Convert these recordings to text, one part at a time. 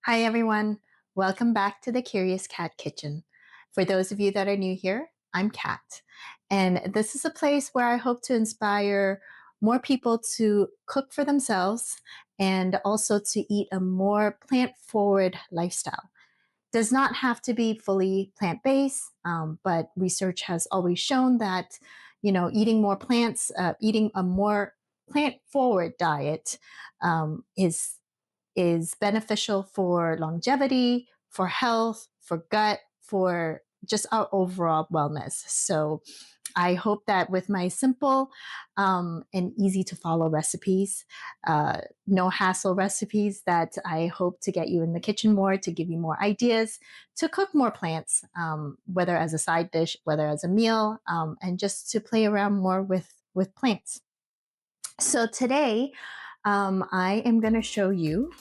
Hi, everyone. Welcome back to the Curious Cat Kitchen. For those of you that are new here, I'm Kat, and this is a place where I hope to inspire more people to cook for themselves and also to eat a more plant forward lifestyle. Does not have to be fully plant based, but research has always shown that eating more plants, eating a more plant forward diet is beneficial for longevity, for health, for gut, for just our overall wellness. So I hope that with my simple and easy to follow recipes, no hassle recipes, that I hope to get you in the kitchen more, to give you more ideas, to cook more plants, whether as a side dish, whether as a meal, and just to play around more with plants. So today, I am going to show you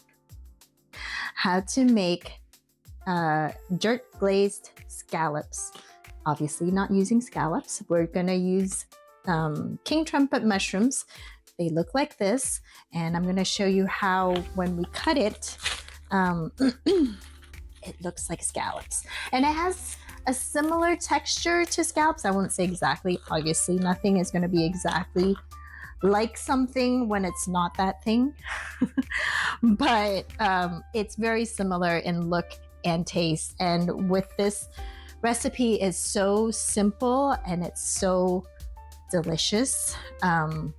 how to make dirt glazed scallops. Obviously, not using scallops. We're going to use king trumpet mushrooms. They look like this, and I'm going to show you how when we cut it, it looks like scallops. And it has a similar texture to scallops. I won't say exactly. Obviously, nothing is going to be exactly like something when it's not that thing. But it's very similar in look and taste. And with this recipe is so simple and it's so delicious. And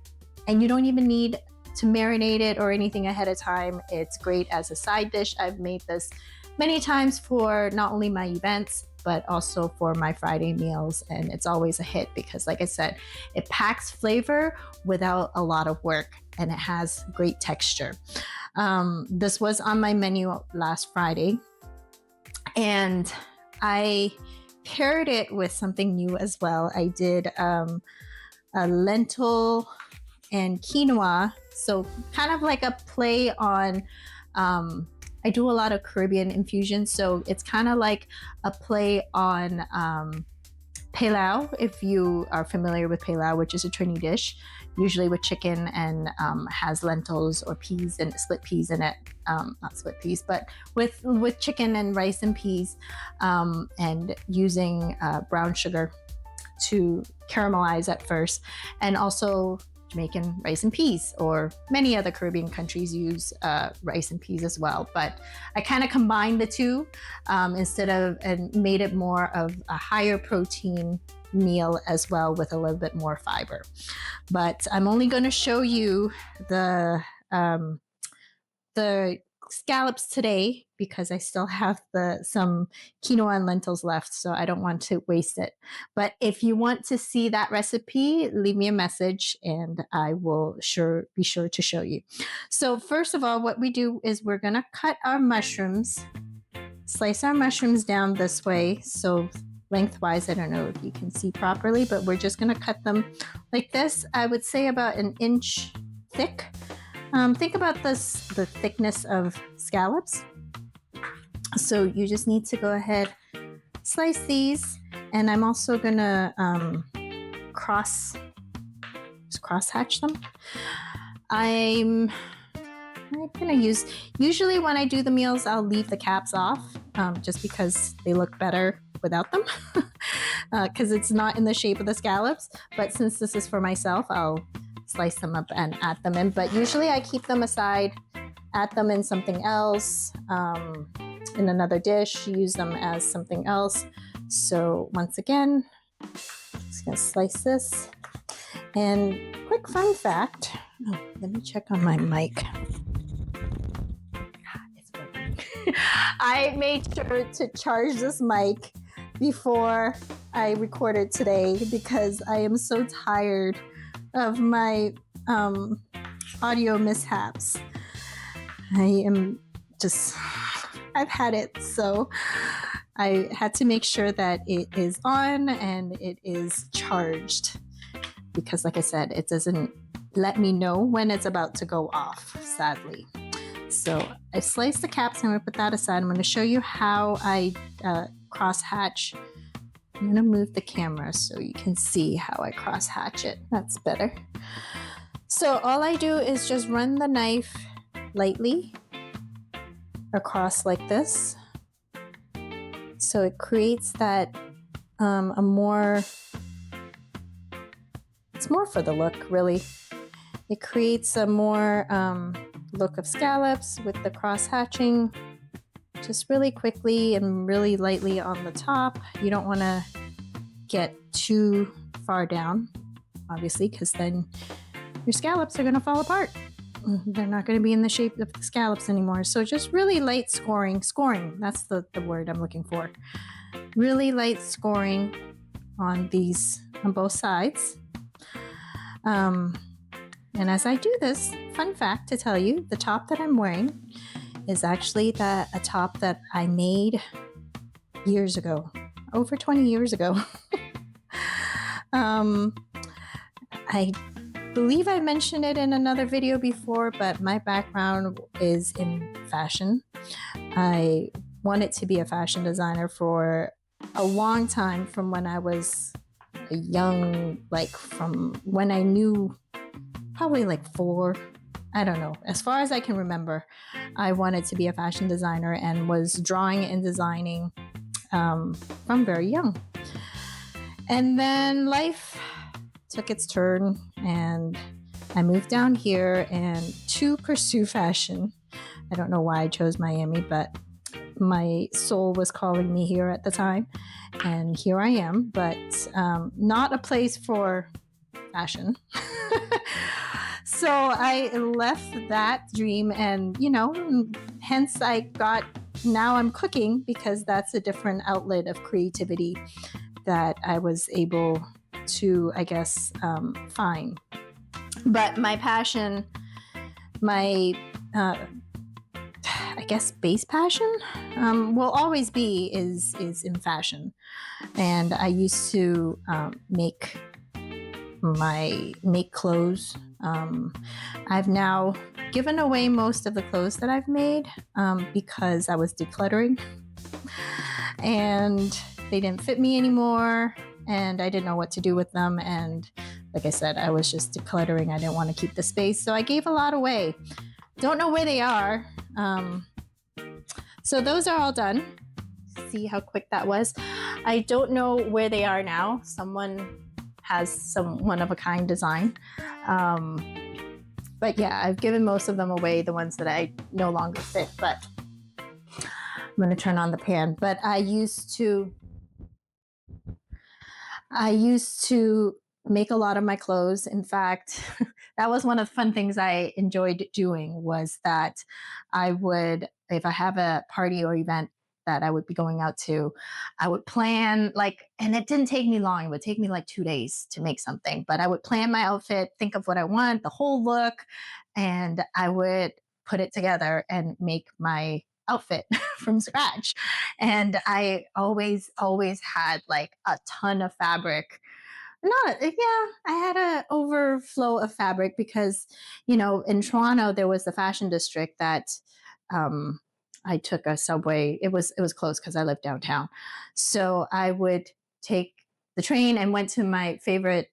you don't even need to marinate it or anything ahead of time. It's great as a side dish. I've made this many times for not only my events, but also for my Friday meals. And it's always a hit because, like I said, it packs flavor without a lot of work and it has great texture. This was on my menu last Friday, and I paired it with something new as well. I did a lentil and quinoa, so kind of like a play on I do a lot of Caribbean infusions, so it's kind of like a play on pilau, if you are familiar with pilau, which is a Trini dish, usually with chicken, and has lentils or peas and split peas in it. Not split peas, but with chicken and rice and peas, and using brown sugar to caramelize at first, and also Jamaican rice and peas, or many other Caribbean countries use rice and peas as well. But I kind of combined the two instead of, and made it more of a higher protein meal as well, with a little bit more fiber. But I'm only going to show you the scallops today because I still have some quinoa and lentils left, so I don't want to waste it. But if you want to see that recipe, leave me a message and I will be sure to show you. So first of all, what we do is we're going to cut our mushrooms, slice our mushrooms down this way. So lengthwise, I don't know if you can see properly, but we're just going to cut them like this. I would say about an inch thick. Think about the thickness of scallops. So you just need to go ahead, slice these, and I'm also gonna cross hatch them. I'm gonna usually when I do the meals, I'll leave the caps off, just because they look better without them, because it's not in the shape of the scallops. But since this is for myself, I'll slice them up and add them in. But usually I keep them aside, add them in something else, in another dish, use them as something else. So once again, just gonna slice this. And quick fun fact, let me check on my mic. It's working. I made sure to charge this mic before I recorded today because I am so tired of my audio mishaps. I've had it, so I had to make sure that it is on and it is charged because, like I said, it doesn't let me know when it's about to go off, sadly. So I sliced the caps. I'm going to put that aside. I'm going to show you how I cross hatch. I'm going to move the camera so you can see how I cross hatch it. That's better. So all I do is just run the knife lightly across like this. So it creates that it's more for the look, really. It creates a more look of scallops with the cross hatching, just really quickly and really lightly on the top. You don't want to get too far down, obviously, because then your scallops are going to fall apart. They're not going to be in the shape of the scallops anymore. So just really light scoring, that's the word I'm looking for. Really light scoring on these, on both sides. And as I do this, fun fact to tell you, the top that I'm wearing is actually a top that I made years ago, over 20 years ago. I believe I mentioned it in another video before, but my background is in fashion. I wanted to be a fashion designer for a long time, from when I was a young, like from when I knew, probably like 4, I don't know. As far as I can remember, I wanted to be a fashion designer and was drawing and designing from very young. And then life took its turn and I moved down here and to pursue fashion. I don't know why I chose Miami, but my soul was calling me here at the time. And here I am, but not a place for fashion. So I left that dream and, hence now I'm cooking, because that's a different outlet of creativity that I was able to, I guess, find. But my passion, my, I guess, base passion will always be is in fashion. And I used to make clothes. I've now given away most of the clothes that I've made because I was decluttering and they didn't fit me anymore and I didn't know what to do with them. And like I said, I was just decluttering. I didn't want to keep the space. So I gave a lot away. Don't know where they are. So those are all done. See how quick that was. I don't know where they are now. Someone has some one-of-a-kind design. But yeah, I've given most of them away, the ones that I no longer fit, but I'm going to turn on the pan. But I used to make a lot of my clothes. In fact, that was one of the fun things I enjoyed doing, was that I would, if I have a party or event that I would be going out to, I would plan and it didn't take me long. It would take me like 2 days to make something, but I would plan my outfit, think of what I want, the whole look, and I would put it together and make my outfit from scratch. And I always had like a ton of fabric. I had an overflow of fabric because, in Toronto, there was the fashion district that I took a subway. It was close because I lived downtown. So I would take the train and went to my favorite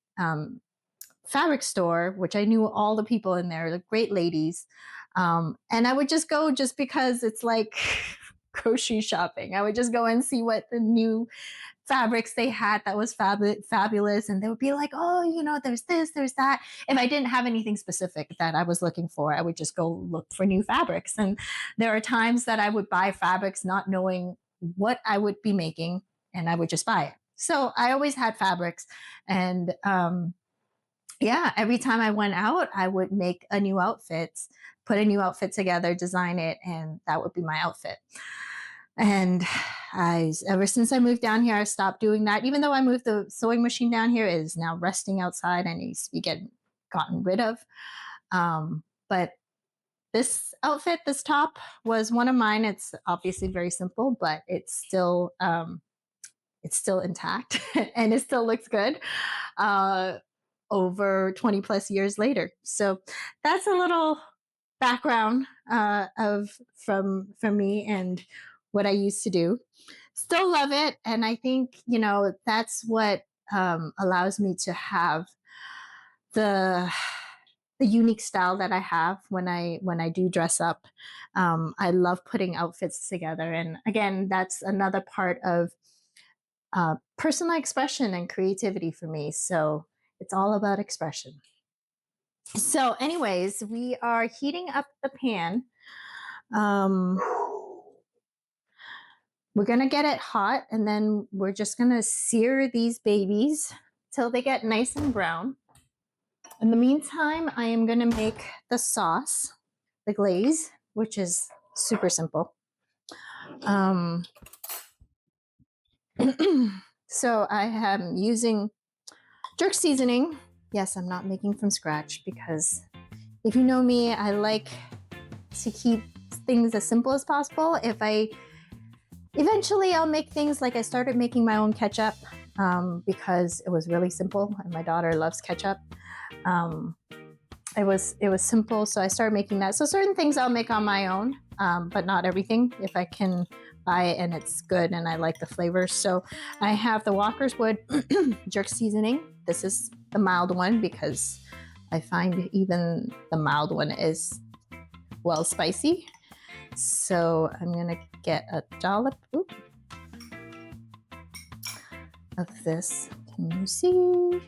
fabric store, which I knew all the people in there, the great ladies. And I would just go just because it's like grocery shopping. I would just go and see what the new fabrics they had that was fabulous. And they would be like, oh, there's this, there's that. If I didn't have anything specific that I was looking for, I would just go look for new fabrics. And there are times that I would buy fabrics not knowing what I would be making, and I would just buy it. So I always had fabrics. And every time I went out, I would make a new outfit, put a new outfit together, design it, and that would be my outfit. And ever since I moved down here, I stopped doing that. Even though I moved the sewing machine down here, it is now resting outside and needs to be gotten rid of. But this outfit, this top, was one of mine. It's obviously very simple, but it's still intact and it still looks good over 20 plus years later. So that's a little background from me and what I used to do. Still love it. And I think, that's what allows me to have the the unique style that I have when I do dress up. I love putting outfits together, and again, that's another part of personal expression and creativity for me. So it's all about expression. So, anyways, we are heating up the pan. Um, we're gonna get it hot, and then we're just gonna sear these babies till they get nice and brown. In the meantime, I am gonna make the sauce, the glaze, which is super simple. So I am using jerk seasoning. Yes, I'm not making from scratch because if you know me, I like to keep things as simple as possible. Eventually I'll make things like I started making my own ketchup because it was really simple and my daughter loves ketchup. It was simple, so I started making that. So certain things I'll make on my own, but not everything. If I can buy it and it's good and I like the flavors. So I have the Walker's Wood jerk seasoning. This is the mild one because I find even the mild one is well spicy. So I'm gonna get a dollop of this. Can you see?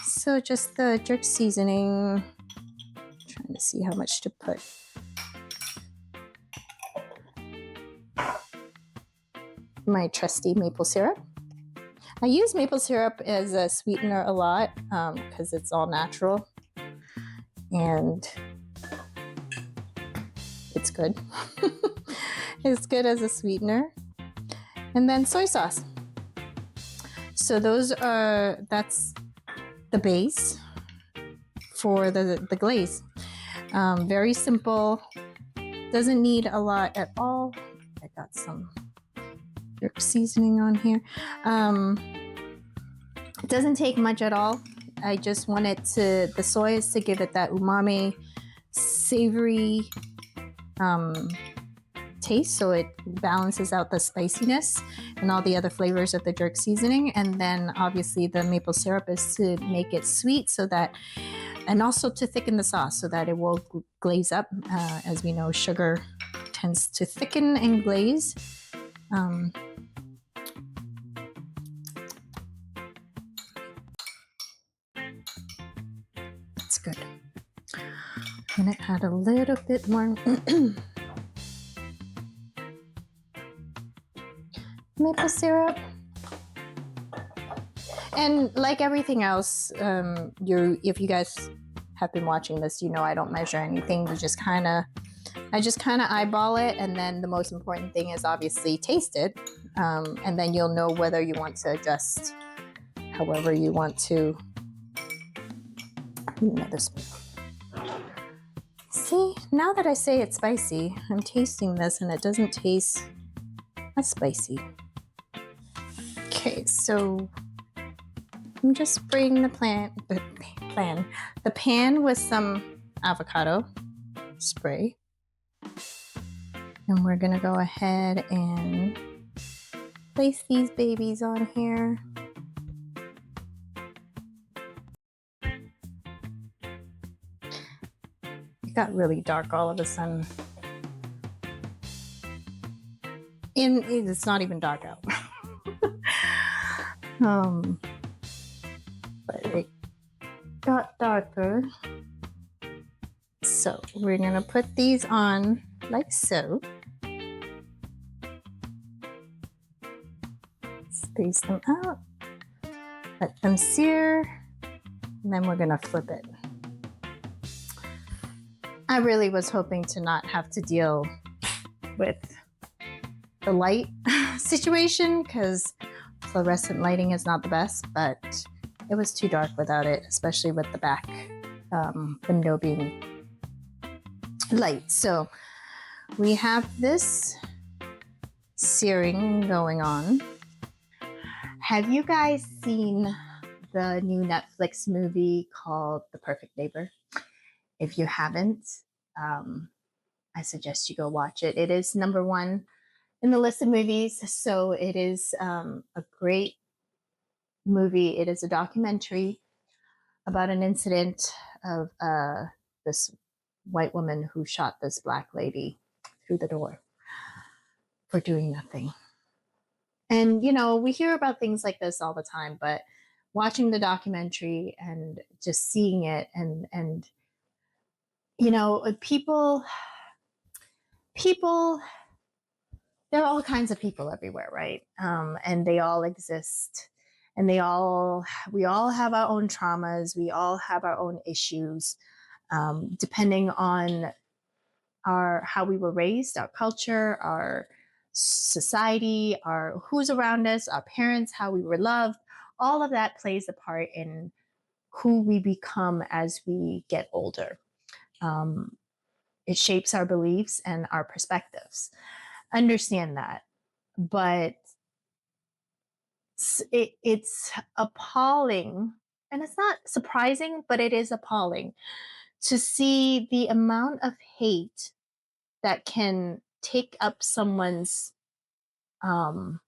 So just the jerk seasoning. Trying to see how much to put. My trusty maple syrup. I use maple syrup as a sweetener a lot because it's all natural and it's good. It's good as a sweetener. And then soy sauce. So that's the base for the glaze. Very simple. Doesn't need a lot at all. I got some jerk seasoning on here. It doesn't take much at all. I just want the soy is to give it that umami, savory taste, so it balances out the spiciness and all the other flavors of the jerk seasoning. And then obviously the maple syrup is to make it sweet and also to thicken the sauce so that it will glaze up. As we know, sugar tends to thicken and glaze. That's good. I'm gonna add a little bit more maple syrup. And like everything else, if you guys have been watching this, you know I don't measure anything. I just kind of eyeball it, and then the most important thing is obviously taste it, and then you'll know whether you want to adjust however you want to. Another spoon. See, now that I say it's spicy, I'm tasting this and it doesn't taste as spicy. Okay, so I'm just spraying the pan with some avocado spray. And we're gonna go ahead and place these babies on here. It got really dark all of a sudden. And it's not even dark out. But it got darker. So we're gonna put these on like so. Space them out, let them sear, and then we're gonna flip it. I really was hoping to not have to deal with the light situation because fluorescent lighting is not the best, but it was too dark without it, especially with the back window being light. So we have this searing going on. Have you guys seen the new Netflix movie called The Perfect Neighbor? If you haven't, I suggest you go watch it. It is number one in the list of movies, so it is a great movie. It is a documentary about an incident of this white woman who shot this black lady through the door for doing nothing. And, you know, we hear about things like this all the time, but watching the documentary and just seeing it and you know, people, there are all kinds of people everywhere, right? And they all exist, and we all have our own traumas. We all have our own issues, depending on how we were raised, our culture, our society, our who's around us, our parents, how we were loved. All of that plays a part in who we become as we get older. Um, it shapes our beliefs and our perspectives. Understand that, but it's appalling, and it's not surprising, but it is appalling to see the amount of hate that can take up someone's um,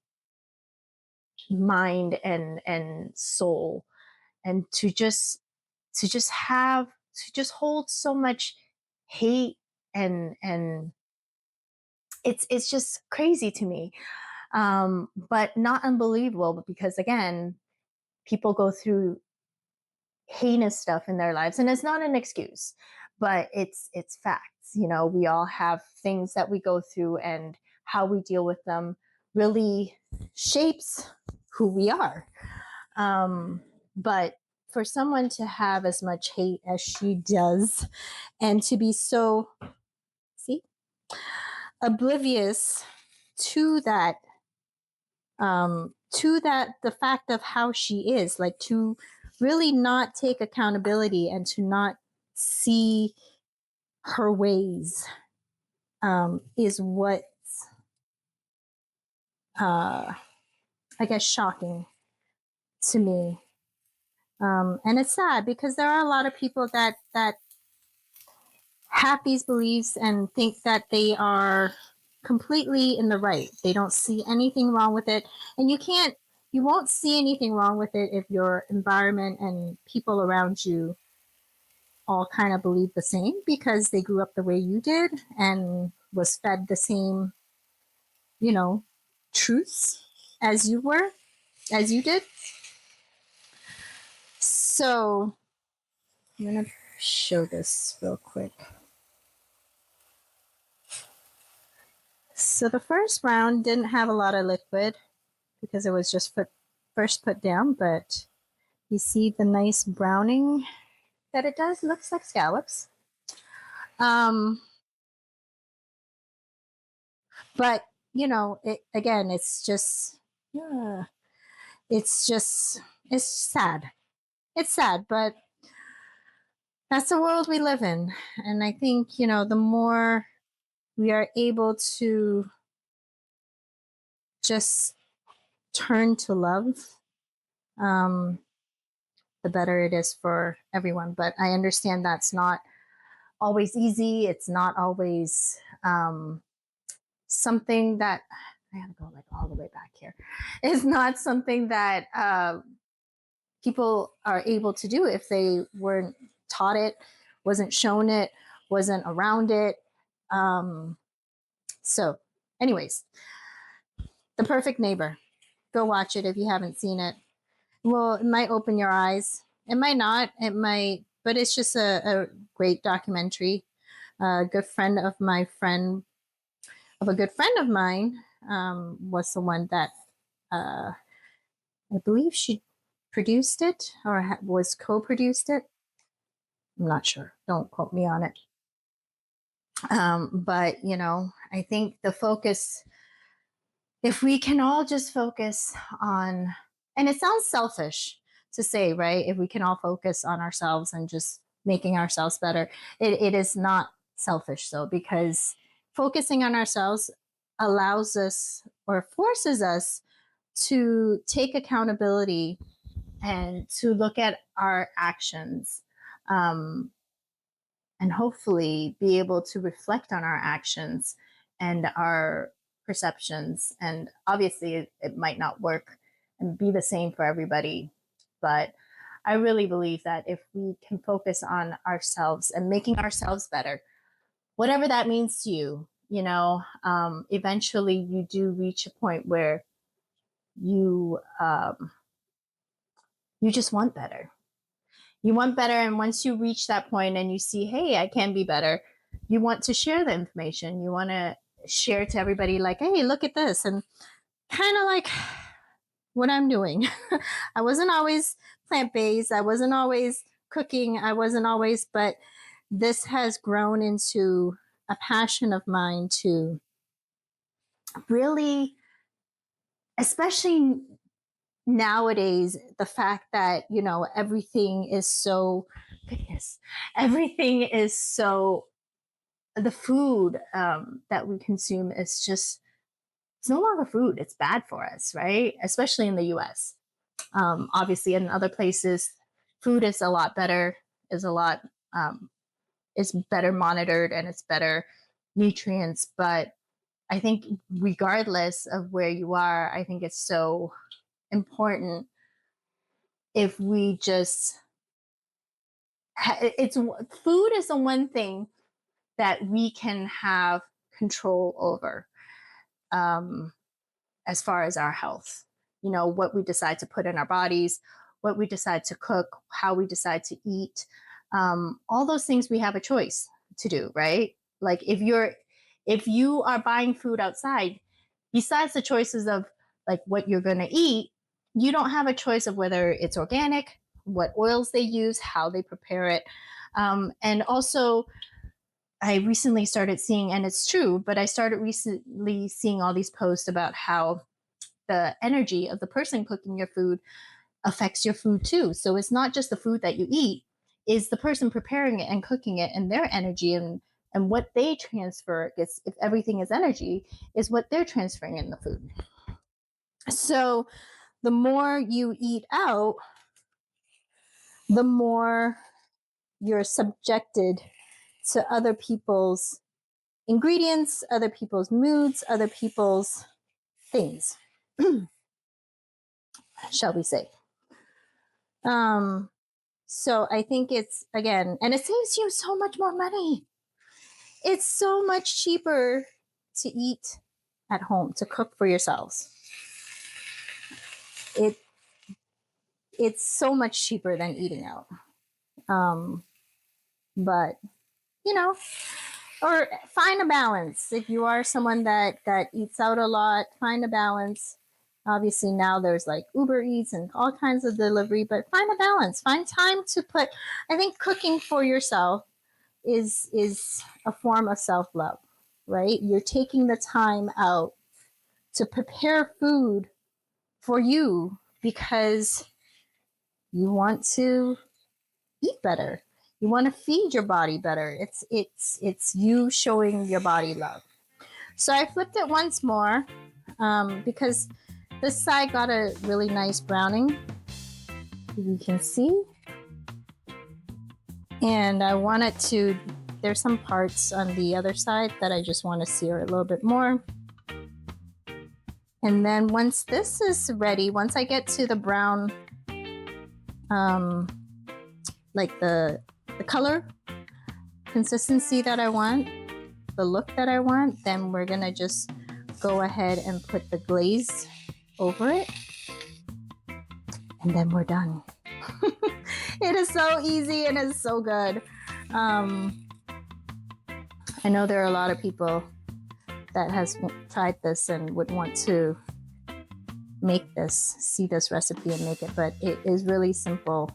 mind and soul, and to just hold so much hate, and it's just crazy to me, but not unbelievable. But because again, people go through heinous stuff in their lives, and it's not an excuse, but it's facts. You know, we all have things that we go through, and how we deal with them really shapes who we are. But for someone to have as much hate as she does, and to be so, see, oblivious to that, the fact of how she is, like, to really not take accountability and to not see her ways, is what, I guess, shocking to me. And it's sad because there are a lot of people that have these beliefs and think that they are completely in the right. They don't see anything wrong with it. And you won't see anything wrong with it if your environment and people around you all kind of believe the same, because they grew up the way you did and was fed the same, you know, truths as you did. So I'm going to show this real quick. So the first round didn't have a lot of liquid because it was just first put down, but you see the nice browning that it does. It looks like scallops. But you know, it's just, yeah, it's sad. It's sad, but that's the world we live in. And I think, you know, the more we are able to just turn to love, um, the better it is for everyone. But I understand that's not always easy. It's not always something that I have to go like all the way back here. It's not something that people are able to do if they weren't taught it, wasn't shown it, wasn't around it. So, anyways, The Perfect Neighbor. Go watch it if you haven't seen it. Well, it might open your eyes. It might not. It might, but it's just a great documentary. A good friend of my friend, of a good friend of mine, was the one that I believe she produced it or was co-produced it. I'm not sure. Don't quote me on it. But you know, I think the focus, if we can all just focus on, and it sounds selfish to say, right? If we can all focus on ourselves and just making ourselves better, it is not selfish though, because focusing on ourselves allows us or forces us to take accountability and to look at our actions, um, and hopefully be able to reflect on our actions and our perceptions. And obviously, it might not work and be the same for everybody, but I really believe that if we can focus on ourselves and making ourselves better, whatever that means to you, eventually you do reach a point where you you just want better. You want better, and once you reach that point and you see, hey, I can be better, you want to share the information. You want to share to everybody, like, hey, look at this, and kind of like what I'm doing. I wasn't always plant-based. I wasn't always cooking. I wasn't always, but this has grown into a passion of mine to really, especially nowadays, the fact that, everything is so, goodness, everything is so, the food that we consume is just, it's no longer food. It's bad for us, right? Especially in the US. Obviously, in other places, food is a lot better, um, is better monitored, and it's better nutrients. But I think regardless of where you are, I think it's so important if we just, it's food is the one thing that we can have control over, as far as our health. What we decide to put in our bodies, what we decide to cook, how we decide to eat, all those things we have a choice to do, right? Like if you are buying food outside, besides the choices of like what you're going to eat, you don't have a choice of whether it's organic, what oils they use, how they prepare it. And also, I recently started seeing, and it's true, but I started recently seeing all these posts about how the energy of the person cooking your food affects your food too. So it's not just the food that you eat, is the person preparing it and cooking it, and their energy and what they transfer. If everything is energy, is what they're transferring in the food. So the more you eat out, the more you're subjected to other people's ingredients, other people's moods, other people's things, shall we say. So I think it's, again, and it saves you so much more money. It's so much cheaper to eat at home, to cook for yourselves. It's so much cheaper than eating out. But or find a balance. If you are someone that eats out a lot, find a balance. Obviously now there's like Uber Eats and all kinds of delivery, but find a balance. Find time to put, I think cooking for yourself is a form of self-love, right? You're taking the time out to prepare food for you because you want to eat better. You want to feed your body better. It's you showing your body love. So I flipped it once more because this side got a really nice browning, you can see. And I want it to, there's some parts on the other side that I just want to sear a little bit more. And then once this is ready, once I get to the brown, like the color consistency that I want, the look that I want, then we're gonna just go ahead and put the glaze over it, and then we're done. It is so easy and it's so good. I know there are a lot of people that has tried this and would want to make this, see this recipe and make it, but it is really simple.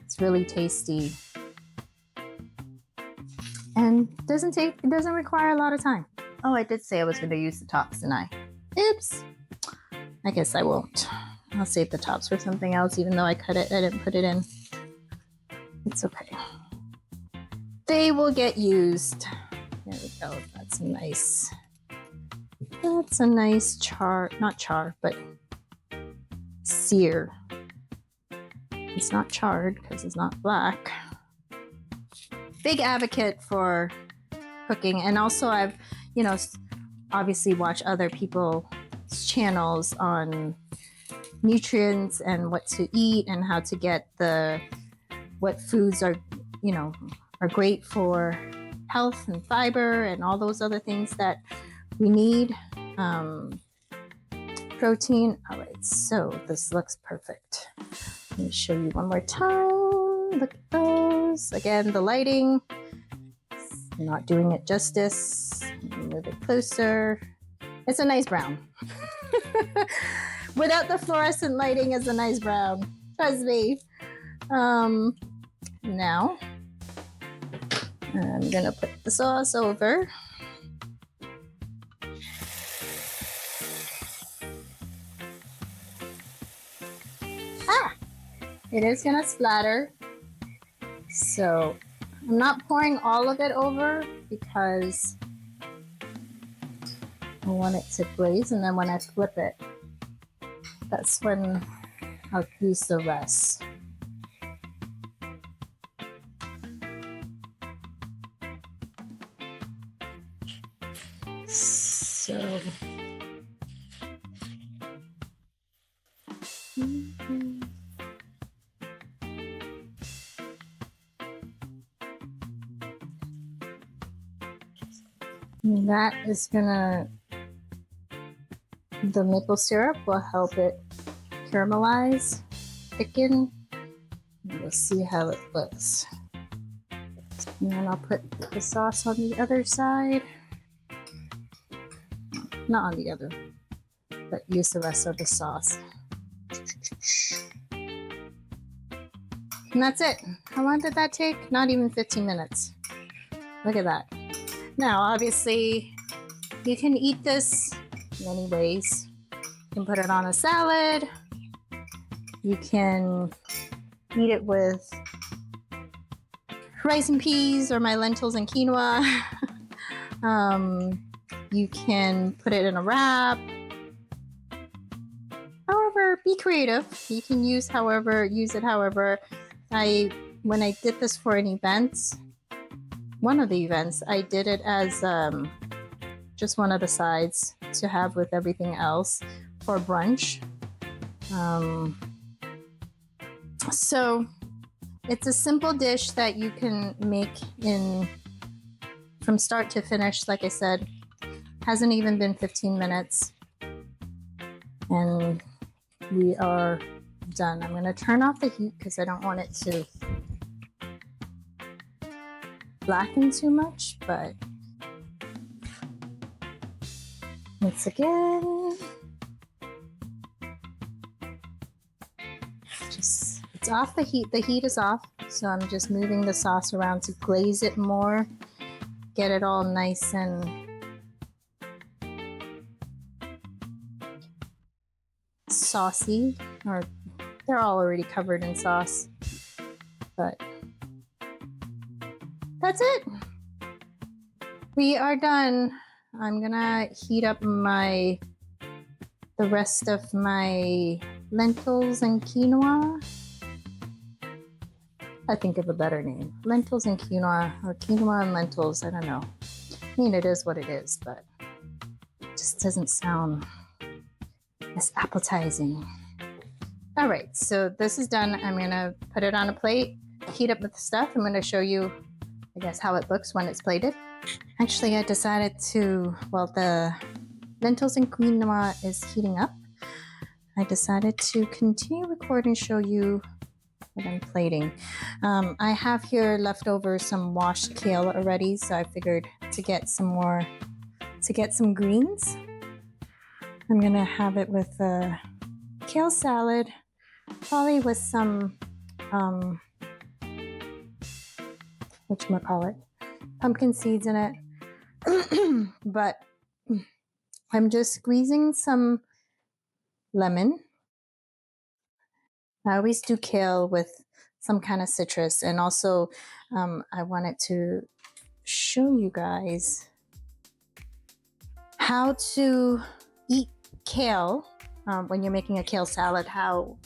It's really tasty. And it doesn't require a lot of time. Oh, I did say I was going to use the tops, didn't I? Oops. I guess I won't. I'll save the tops for something else, even though I cut it, I didn't put it in. It's okay. They will get used. There we go. That's a nice char, not char, but sear. It's not charred because it's not black. Big advocate for cooking, and also I've obviously watched other people's channels on nutrients and what to eat and how to get what foods are, you know, are great for health and fiber and all those other things that we need. Protein. All right, so this looks perfect. Let me show you one more time. Look at those. Again, the lighting, not doing it justice. Move it closer. It's a nice brown. Without the fluorescent lighting, it's a nice brown. Trust me. Now, I'm gonna put the sauce over. It is gonna splatter. So I'm not pouring all of it over because I want it to glaze, and then when I flip it, that's when I'll use the rest. So that is gonna, the maple syrup will help it caramelize, thicken. We'll see how it looks. And then I'll put the sauce on the other side. Not on the other, but use the rest of the sauce. And that's it. How long did that take? Not even 15 minutes. Look at that. Now, obviously, you can eat this many ways. You can put it on a salad. You can eat it with rice and peas or my lentils and quinoa. You can put it in a wrap. However, be creative. You can use it however. When I did this for an event, one of the events, I did it as just one of the sides to have with everything else for brunch. So it's a simple dish that you can make from start to finish. Like I said, hasn't even been 15 minutes and we are done. I'm going to turn off the heat because I don't want it to blacken too much, but once again, it's off the heat. The heat is off, so I'm just moving the sauce around to glaze it more, get it all nice and saucy, or they're all already covered in sauce, but that's it. We are done. I'm gonna heat up the rest of my lentils and quinoa. I think of a better name. Lentils and quinoa, or quinoa and lentils, I don't know. I mean, it is what it is, but it just doesn't sound as appetizing. All right, so this is done. I'm gonna put it on a plate, heat up with the stuff. I'm gonna show you, I guess, how it looks when it's plated. Actually, I decided to, while the lentils and quinoa is heating up, I decided to continue recording and show you what I'm plating. I have here leftover some washed kale already, so I figured to get some greens. I'm gonna have it with a kale salad, probably with some whatchamacallit, pumpkin seeds in it. But I'm just squeezing some lemon. I always do kale with some kind of citrus, and also I wanted to show you guys how to eat kale when you're making a kale salad, how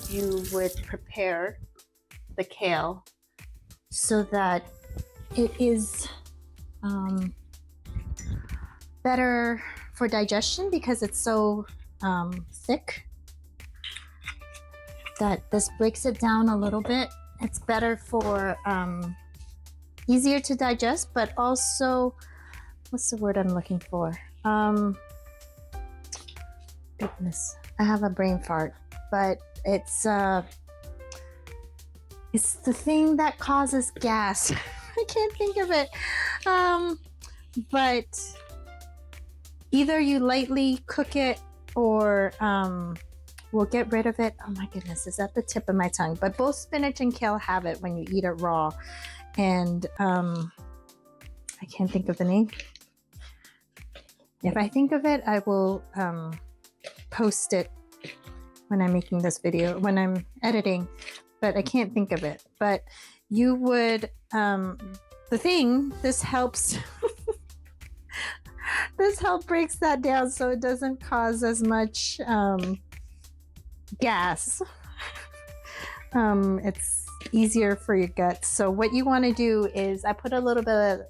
you would prepare the kale so that it is better for digestion because it's so thick. that this breaks it down a little bit. It's better for easier to digest, but also, what's the word I'm looking for? Goodness, I have a brain fart, but it's the thing that causes gas. I can't think of it. But either you lightly cook it or we'll get rid of it. Oh my goodness, it's at the tip of my tongue. But both spinach and kale have it when you eat it raw. And I can't think of the name. If I think of it, I will post it when I'm making this video, when I'm editing, but I can't think of it. But you would, this helps, this breaks that down so it doesn't cause as much gas. It's easier for your gut. So what you want to do is, I put a little bit of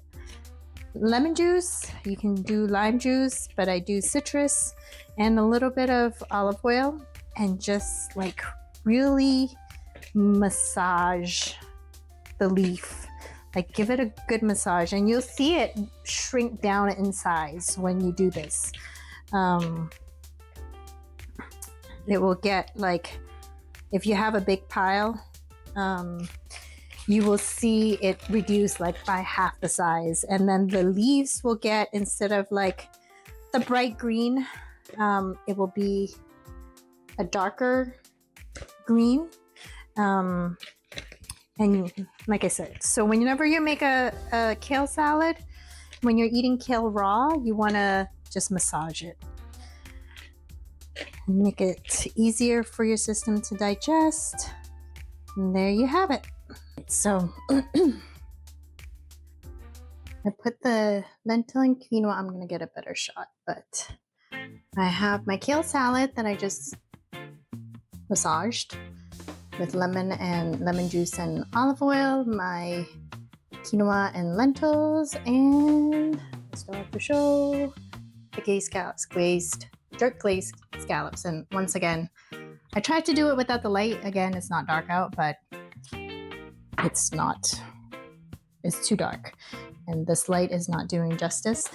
lemon juice. You can do lime juice, but I do citrus and a little bit of olive oil, and just like really massage the leaf. Like give it a good massage, and you'll see it shrink down in size when you do this. It will get, like, if you have a big pile, you will see it reduce like by half the size, and then the leaves will get, instead of like the bright green, it will be a darker green. And like I said, so whenever you make a kale salad, when you're eating kale raw, you want to just massage it and make it easier for your system to digest. And there you have it. So I put the lentil and quinoa. I'm gonna get a better shot, but I have my kale salad that I just massaged with lemon juice and olive oil, my quinoa and lentils, and still have to show the dark glazed scallops. And once again, I tried to do it without the light. Again, it's not dark out, but it's too dark, and this light is not doing justice.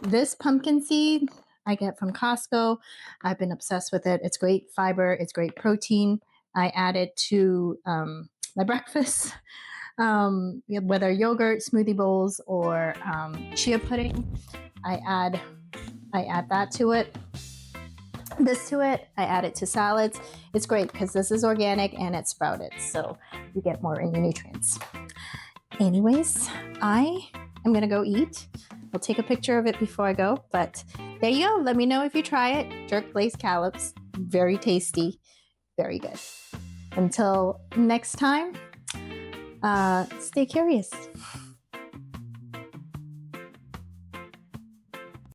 This pumpkin seed I get from Costco. I've been obsessed with it. It's great fiber, it's great protein. I add it to my breakfast, whether yogurt, smoothie bowls, or chia pudding. I add that to it. I add it to salads. It's great because this is organic and it's sprouted, so you get more in your nutrients. Anyways, I am gonna go eat. I'll take a picture of it before I go, but there you go. Let me know if you try it. Dark glazed scallops, very tasty, very good. Until next time, stay curious.